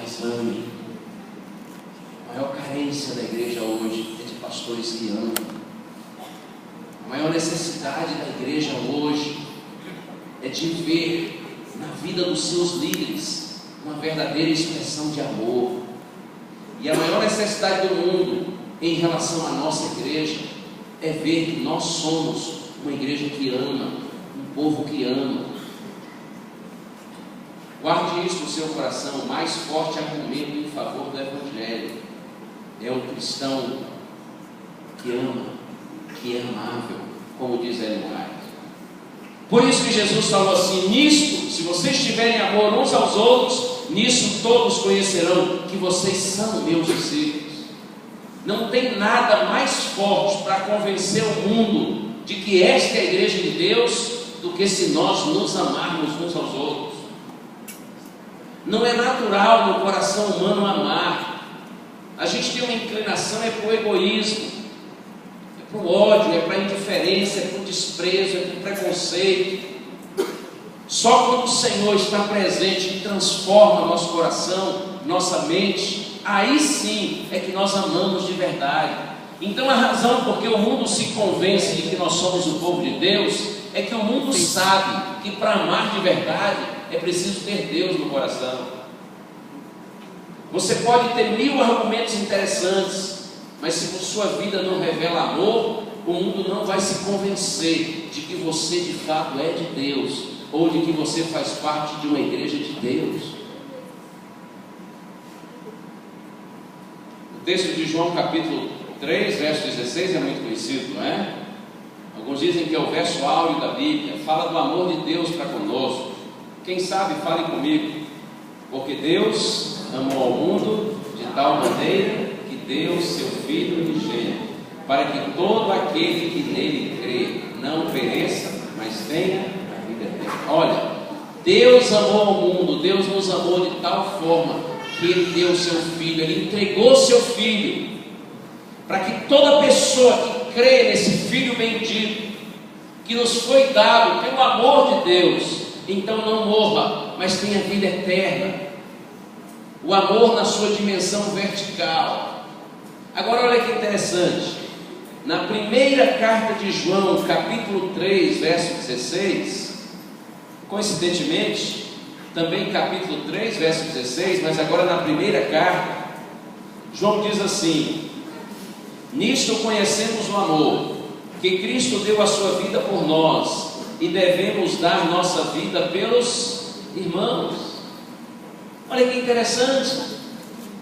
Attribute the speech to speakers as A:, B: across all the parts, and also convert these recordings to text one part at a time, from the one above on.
A: Mas ame. A maior carência da igreja hoje é de pastores que amam. A maior necessidade da igreja hoje é de ver na vida dos seus líderes uma verdadeira expressão de amor. E a maior necessidade do mundo em relação à nossa igreja é ver que nós somos uma igreja que ama, um povo que ama. Guarde isso no seu coração. O mais forte argumento em favor do Evangelho é o cristão que ama, que é amável, como diz Ellen White. Por isso que Jesus falou assim: nisto, se vocês tiverem amor uns aos outros, nisso todos conhecerão que vocês são meus discípulos. Não tem nada mais forte para convencer o mundo de que esta é a igreja de Deus do que se nós nos amarmos uns aos outros. Não é natural no coração humano amar. A gente tem uma inclinação para o egoísmo, é para o ódio, é para a indiferença, é para o desprezo, é para o preconceito. Só quando o Senhor está presente e transforma nosso coração, nossa mente, aí sim é que nós amamos de verdade. Então a razão por que o mundo se convence de que nós somos o povo de Deus é que o mundo sabe que para amar de verdade é preciso ter Deus no coração. Você pode ter 1000 argumentos interessantes, mas se por sua vida não revela amor, o mundo não vai se convencer de que você de fato é de Deus, ou de que você faz parte de uma igreja de Deus. O texto de João capítulo 3, verso 16 é muito conhecido, não é? Alguns dizem que é o verso áureo da Bíblia. Fala do amor de Deus para conosco. Quem sabe, fale comigo. Porque Deus amou ao mundo de tal maneira que deu seu Filho unigênito, para que todo aquele que nele crê não pereça, mas tenha a vida eterna. Olha, Deus amou ao mundo, Deus nos amou de tal forma que Ele deu seu Filho, Ele entregou seu Filho, para que toda pessoa que crê nesse Filho bendito, que nos foi dado pelo amor de Deus, então não morra, mas tenha vida eterna. O amor na sua dimensão vertical. Agora olha que interessante, na primeira carta de João, capítulo 3, verso 16, coincidentemente, também capítulo 3, verso 16, mas agora na primeira carta, João diz assim: nisto conhecemos o amor, que Cristo deu a sua vida por nós, e devemos dar nossa vida pelos irmãos. Olha que interessante.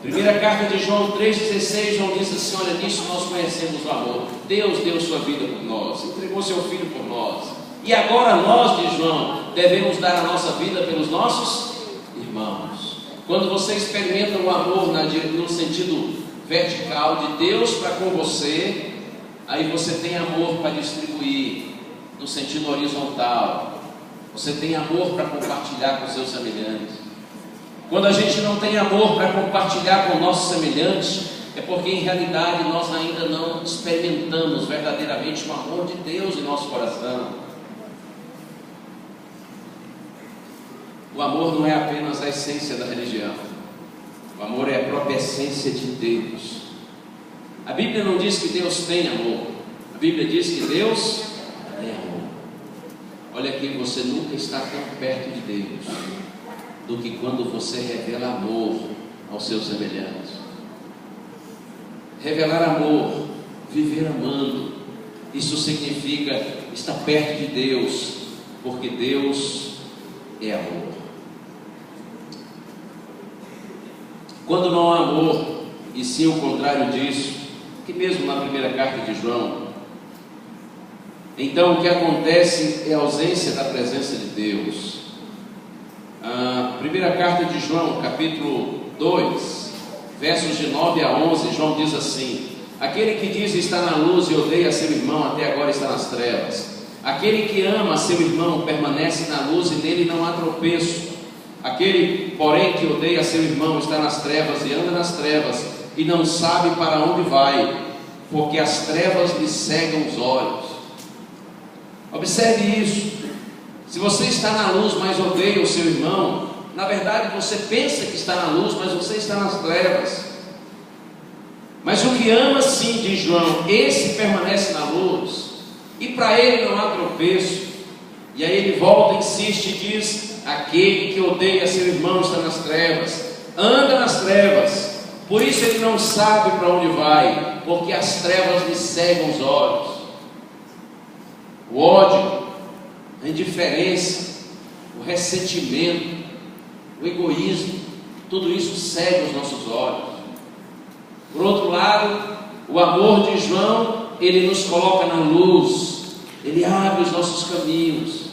A: Primeira carta de João 3,16, João diz assim: olha, nisso nós conhecemos o amor. Deus deu sua vida por nós, entregou seu Filho por nós. E agora nós, diz João, devemos dar a nossa vida pelos nossos irmãos. Quando você experimenta o amor no sentido vertical de Deus para com você, aí você tem amor para distribuir no sentido horizontal. Você tem amor para compartilhar com seus semelhantes. Quando a gente não tem amor para compartilhar com nossos semelhantes, é porque em realidade nós ainda não experimentamos verdadeiramente o amor de Deus em nosso coração. O amor não é apenas a essência da religião. O amor é a própria essência de Deus. A Bíblia não diz que Deus tem amor. A Bíblia diz que Deus é amor. Olha aqui, você nunca está tão perto de Deus do que quando você revela amor aos seus semelhantes. Revelar amor, viver amando, isso significa estar perto de Deus, porque Deus é amor. Quando não há amor, e sim o contrário disso, que mesmo na primeira carta de João, então o que acontece é a ausência da presença de Deus. A primeira carta de João, capítulo 2, versos de 9 a 11, João diz assim: aquele que diz estar na luz e odeia seu irmão, até agora está nas trevas. Aquele que ama seu irmão permanece na luz e nele não há tropeço. Aquele, porém, que odeia seu irmão está nas trevas e anda nas trevas e não sabe para onde vai, porque as trevas lhe cegam os olhos. Observe isso. Se você está na luz, mas odeia o seu irmão, Na verdade, você pensa que está na luz, mas você está nas trevas. Mas o que ama, sim, diz João, esse permanece na luz, e para ele não há tropeço. E aí ele volta, insiste e diz: aquele que odeia seu irmão está nas trevas, anda nas trevas, por isso ele não sabe para onde vai, porque as trevas lhe cegam os olhos. O ódio, a indiferença, o ressentimento, o egoísmo, tudo isso cega os nossos olhos. Por outro lado, o amor de João, ele nos coloca na luz, ele abre os nossos caminhos.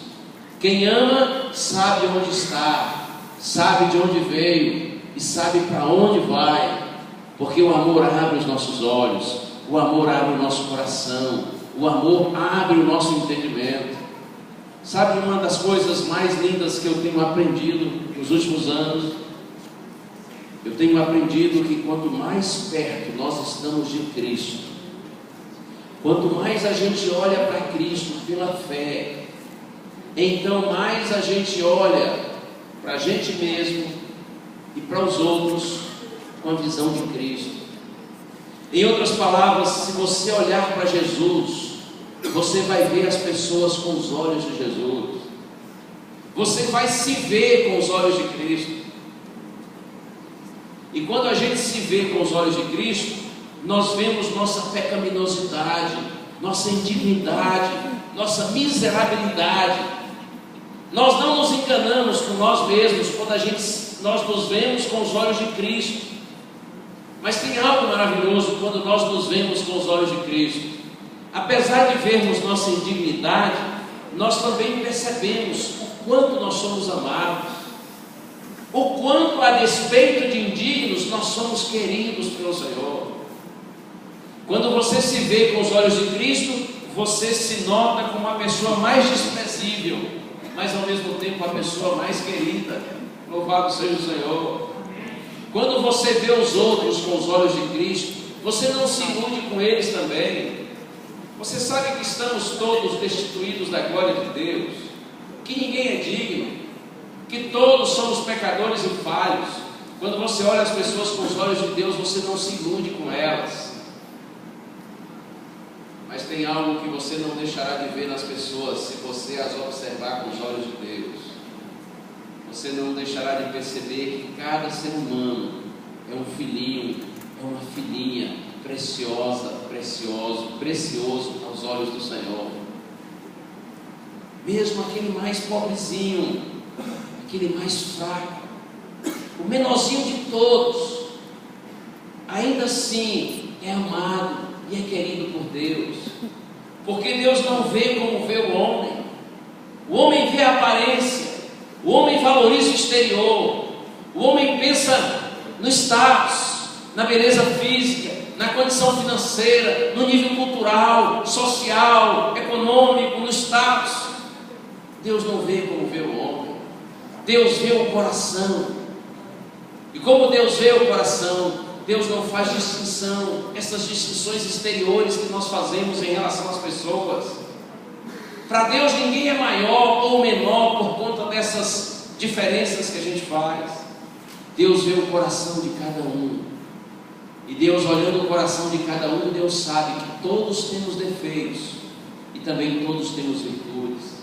A: Quem ama sabe onde está, sabe de onde veio e sabe para onde vai, porque o amor abre os nossos olhos, o amor abre o nosso coração, o amor abre o nosso entendimento. Sabe uma das coisas mais lindas que eu tenho aprendido nos últimos anos? Eu tenho aprendido que quanto mais perto nós estamos de Cristo, quanto mais a gente olha para Cristo pela fé, então mais a gente olha para a gente mesmo e para os outros com a visão de Cristo. Em outras palavras, se você olhar para Jesus, você vai ver as pessoas com os olhos de Jesus, você vai se ver com os olhos de Cristo. E quando a gente se vê com os olhos de Cristo, nós vemos nossa pecaminosidade, nossa indignidade, nossa miserabilidade. Nós não nos enganamos com nós mesmos quando nós nos vemos com os olhos de Cristo. Mas tem algo maravilhoso quando nós nos vemos com os olhos de Cristo. Apesar de vermos nossa indignidade, nós também percebemos o quanto nós somos amados, o quanto, a despeito de indignos, nós somos queridos pelo Senhor. Quando você se vê com os olhos de Cristo, você se nota como a pessoa mais desprezível, mas ao mesmo tempo a pessoa mais querida. Louvado seja o Senhor. Quando você vê os outros com os olhos de Cristo, você não se ilude com eles também. Você sabe que estamos todos destituídos da glória de Deus, que ninguém é digno, que todos somos pecadores e falhos. Quando você olha as pessoas com os olhos de Deus, você não se ilude com elas. Mas tem algo que você não deixará de ver nas pessoas se você as observar com os olhos de Deus. Você não deixará de perceber que cada ser humano é um filhinho, é uma filhinha preciosa, precioso aos olhos do Senhor. Mesmo aquele mais pobrezinho, aquele mais fraco, o menorzinho de todos, ainda assim é amado e é querido por Deus, porque Deus não vê como vê o homem. O homem vê a aparência, o homem valoriza o exterior, o homem pensa no status, na beleza física, na condição financeira, no nível cultural, social, econômico, no status. Deus não vê como vê o homem, Deus vê o coração. E como Deus vê o coração, Deus não faz distinção, essas distinções exteriores que nós fazemos em relação às pessoas. Para Deus ninguém é maior ou menor por conta dessas diferenças que a gente faz. Deus vê o coração de cada um. E Deus, olhando o coração de cada um, Deus sabe que todos temos defeitos e também todos temos virtudes.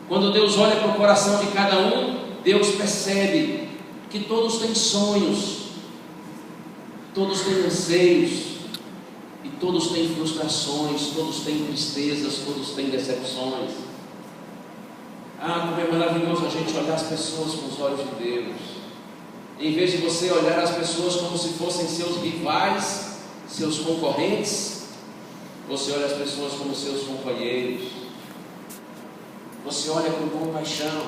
A: Quando Deus olha para o coração de cada um, Deus percebe que todos têm sonhos, todos têm anseios, e todos têm frustrações, todos têm tristezas, todos têm decepções. Como é maravilhoso a gente olhar as pessoas com os olhos de Deus. Em vez de você olhar as pessoas como se fossem seus rivais, seus concorrentes, você olha as pessoas como seus companheiros. Você olha com compaixão.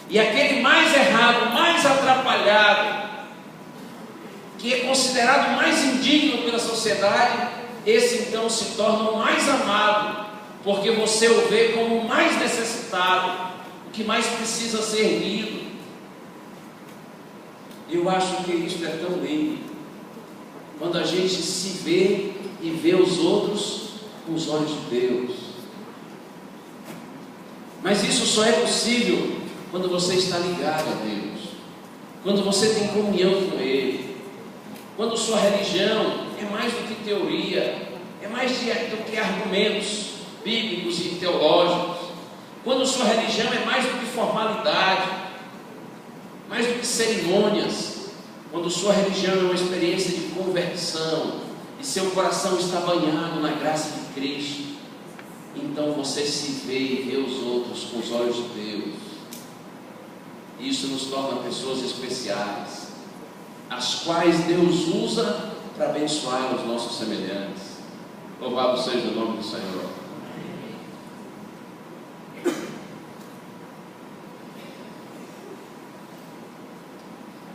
A: E aquele mais errado, mais atrapalhado, que é considerado mais indigno pela sociedade, esse então se torna o mais amado, porque você o vê como o mais necessitado, o que mais precisa ser erguido. Eu acho que isso é tão lindo, quando a gente se vê e vê os outros com os olhos de Deus. Mas isso só é possível quando você está ligado a Deus. quando você tem comunhão com Ele, quando sua religião é mais do que teoria, é mais do que argumentos bíblicos e teológicos, quando sua religião é mais do que formalidade, mais do que cerimônias, quando sua religião é uma experiência de conversão e seu coração está banhado na graça de Cristo, então você se vê e vê os outros com os olhos de Deus. Isso nos torna pessoas especiais, as quais Deus usa para abençoar os nossos semelhantes. Louvado seja o nome do Senhor.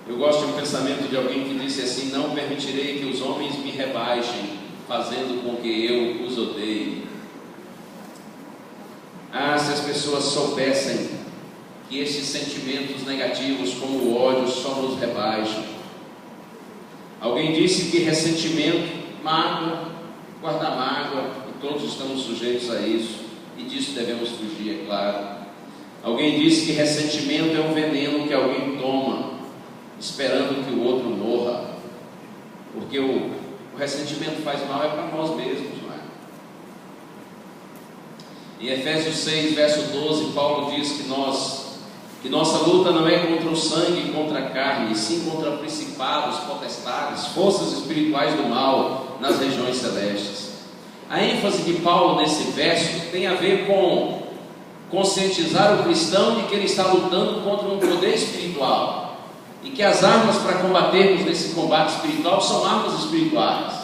A: Eu gosto de um pensamento de alguém que disse assim: não permitirei que os homens me rebaixem, fazendo com que eu os odeie. Se as pessoas soubessem que esses sentimentos negativos, como o ódio, só nos rebaixam. Alguém disse que ressentimento, mágoa, guarda mágoa, e todos estamos sujeitos a isso, e disso devemos fugir, é claro. Alguém disse que ressentimento é um veneno que alguém toma, esperando que o outro morra, porque o ressentimento faz mal é para nós mesmos, não é? Em Efésios 6, verso 12, Paulo diz que nossa luta não é contra o sangue e contra a carne, e sim contra principados, potestades, forças espirituais do mal nas regiões celestes. A ênfase de Paulo nesse verso tem a ver com conscientizar o cristão de que ele está lutando contra um poder espiritual, e que as armas para combatermos nesse combate espiritual são armas espirituais.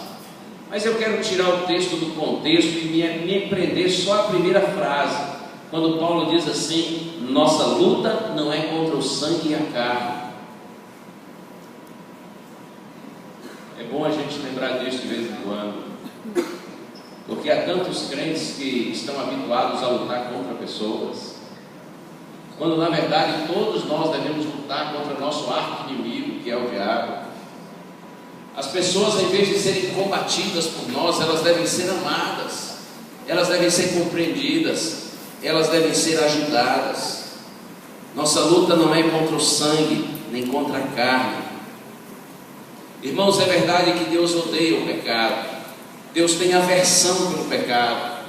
A: Mas eu quero tirar o texto do contexto e me prender só a primeira frase, quando Paulo diz assim: nossa luta não é contra o sangue e a carne. É bom a gente lembrar disso de vez em quando, porque há tantos crentes que estão habituados a lutar contra pessoas, quando na verdade todos nós devemos lutar contra o nosso arqui-inimigo, que é o diabo. As pessoas, em vez de serem combatidas por nós, elas devem ser amadas, elas devem ser compreendidas, elas devem ser ajudadas. Nossa luta não é contra o sangue, nem contra a carne. Irmãos, é verdade que Deus odeia o pecado, Deus tem aversão pelo pecado,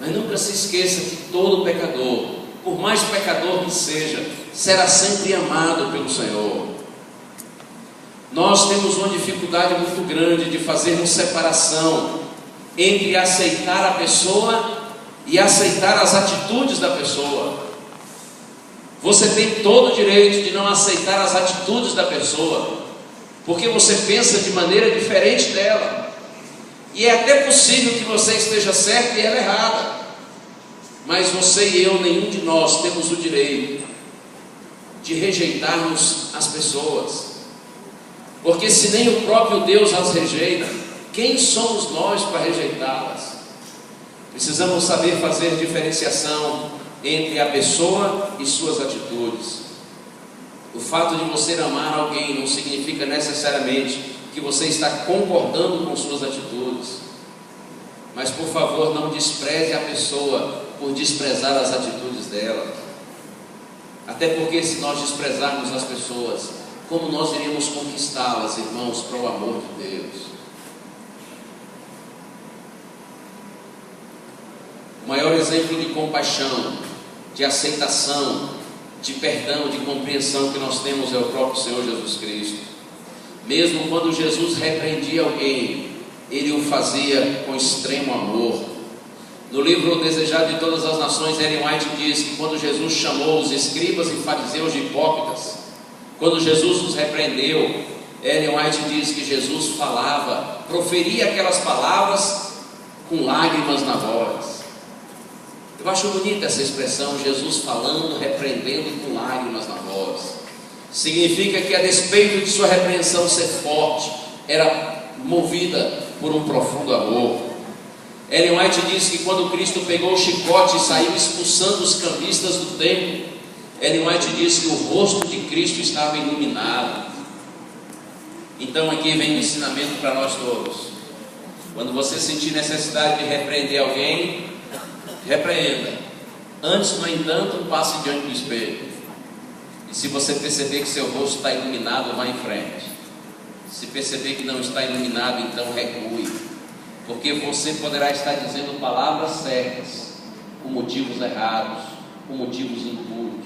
A: mas nunca se esqueça que todo pecador, por mais pecador que seja, será sempre amado pelo Senhor. Nós temos uma dificuldade muito grande de fazermos separação entre aceitar a pessoa e aceitar as atitudes da pessoa. Você tem todo o direito de não aceitar as atitudes da pessoa, porque você pensa de maneira diferente dela, e é até possível que você esteja certo e ela errada, mas você e eu, nenhum de nós temos o direito de rejeitarmos as pessoas, porque se nem o próprio Deus as rejeita, quem somos nós para rejeitá-las? Precisamos saber fazer diferenciação entre a pessoa e suas atitudes. O fato de você amar alguém não significa necessariamente que você está concordando com suas atitudes, mas por favor não despreze a pessoa por desprezar as atitudes dela, até porque se nós desprezarmos as pessoas, como nós iríamos conquistá-las, irmãos, para o amor de Deus? O maior exemplo de compaixão, de aceitação, de perdão, de compreensão que nós temos é o próprio Senhor Jesus Cristo. Mesmo quando Jesus repreendia alguém, Ele o fazia com extremo amor. No livro O Desejado de Todas as Nações, Ellen White diz que quando Jesus chamou os escribas e fariseus de hipócritas, quando Jesus os repreendeu, Ellen White diz que Jesus falava, proferia aquelas palavras com lágrimas na voz. Eu acho bonita essa expressão, Jesus falando, repreendendo com lágrimas na voz. Significa que, a despeito de sua repreensão ser forte, era movida por um profundo amor. Ellen White diz que quando Cristo pegou o chicote e saiu expulsando os cambistas do templo, Ellen White diz que o rosto de Cristo estava iluminado. Então aqui vem um ensinamento para nós todos. Quando você sentir necessidade de repreender alguém, repreenda. Antes, no entanto, passe diante do espelho. E se você perceber que seu rosto está iluminado, vá em frente. Se perceber que não está iluminado, então recue, porque você poderá estar dizendo palavras certas, com motivos errados, com motivos impuros.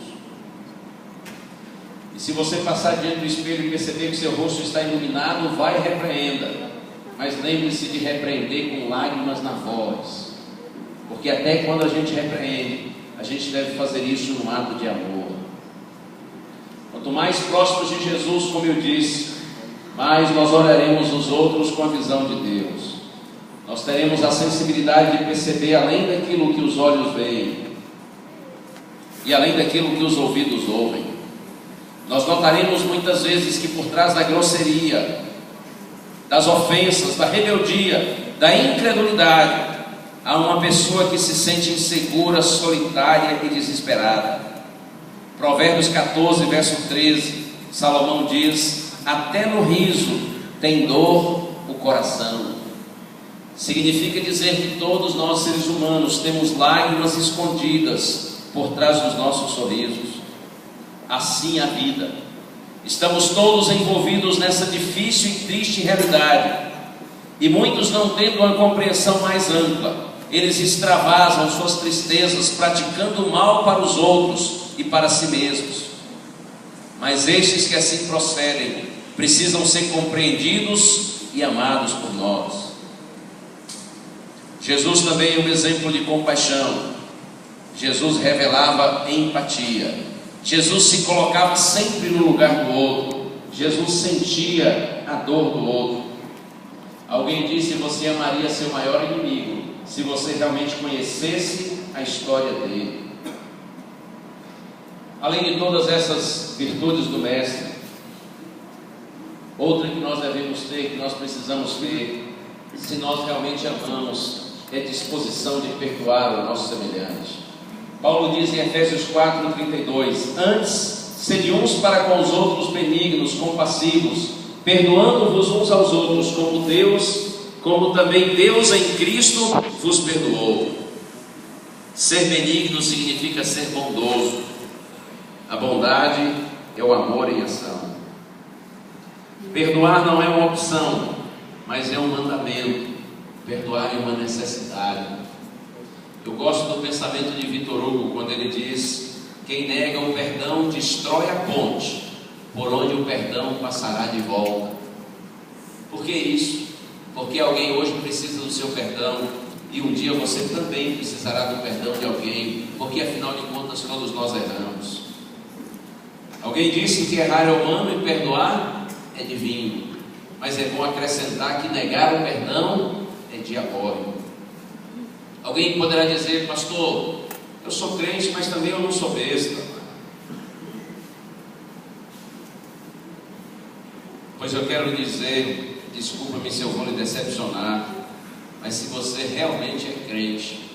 A: E se você passar diante do espelho e perceber que seu rosto está iluminado, vai e repreenda, mas lembre-se de repreender com lágrimas na voz, porque até quando a gente repreende, a gente deve fazer isso num ato de amor. Quanto mais próximos de Jesus, como eu disse, mais nós oraremos os outros com a visão de Deus. Nós teremos a sensibilidade de perceber além daquilo que os olhos veem e além daquilo que os ouvidos ouvem. Nós notaremos muitas vezes que por trás da grosseria, das ofensas, da rebeldia, da incredulidade, há uma pessoa que se sente insegura, solitária e desesperada. Provérbios 14, verso 13, Salomão diz: até no riso tem dor o coração. Significa dizer que todos nós, seres humanos, temos lágrimas escondidas por trás dos nossos sorrisos. Assim a vida. Estamos todos envolvidos nessa difícil e triste realidade, e muitos, não tendo uma compreensão mais ampla, eles extravasam suas tristezas praticando o mal para os outros e para si mesmos. Mas estes que assim procedem precisam ser compreendidos e amados por nós. Jesus também é um exemplo de compaixão. Jesus revelava empatia. Jesus se colocava sempre no lugar do outro. Jesus sentia a dor do outro. Alguém disse: você amaria seu maior inimigo se você realmente conhecesse a história dele. Além de todas essas virtudes do Mestre, outra que nós devemos ter, que nós precisamos ter, se nós realmente amamos, é disposição de perdoar o nosso semelhante. Paulo diz em Efésios 4:32: antes, sede uns para com os outros benignos, compassivos, perdoando-vos uns aos outros, como também Deus em Cristo vos perdoou. Ser benigno significa ser bondoso. A bondade é o amor em ação. Perdoar não é uma opção, mas é um mandamento. Perdoar é uma necessidade. Eu gosto do pensamento de Victor Hugo, quando ele diz: quem nega o perdão destrói a ponte por onde o perdão passará de volta. Por que isso? Porque alguém hoje precisa do seu perdão, e um dia você também precisará do perdão de alguém, porque afinal de contas todos nós erramos. Alguém disse que errar é humano e perdoar é divino, mas é bom acrescentar que negar o perdão é diabólico. Alguém poderá dizer: pastor, eu sou crente, mas também eu não sou besta. Pois eu quero dizer, desculpa-me se eu vou lhe decepcionar, mas se você realmente é crente,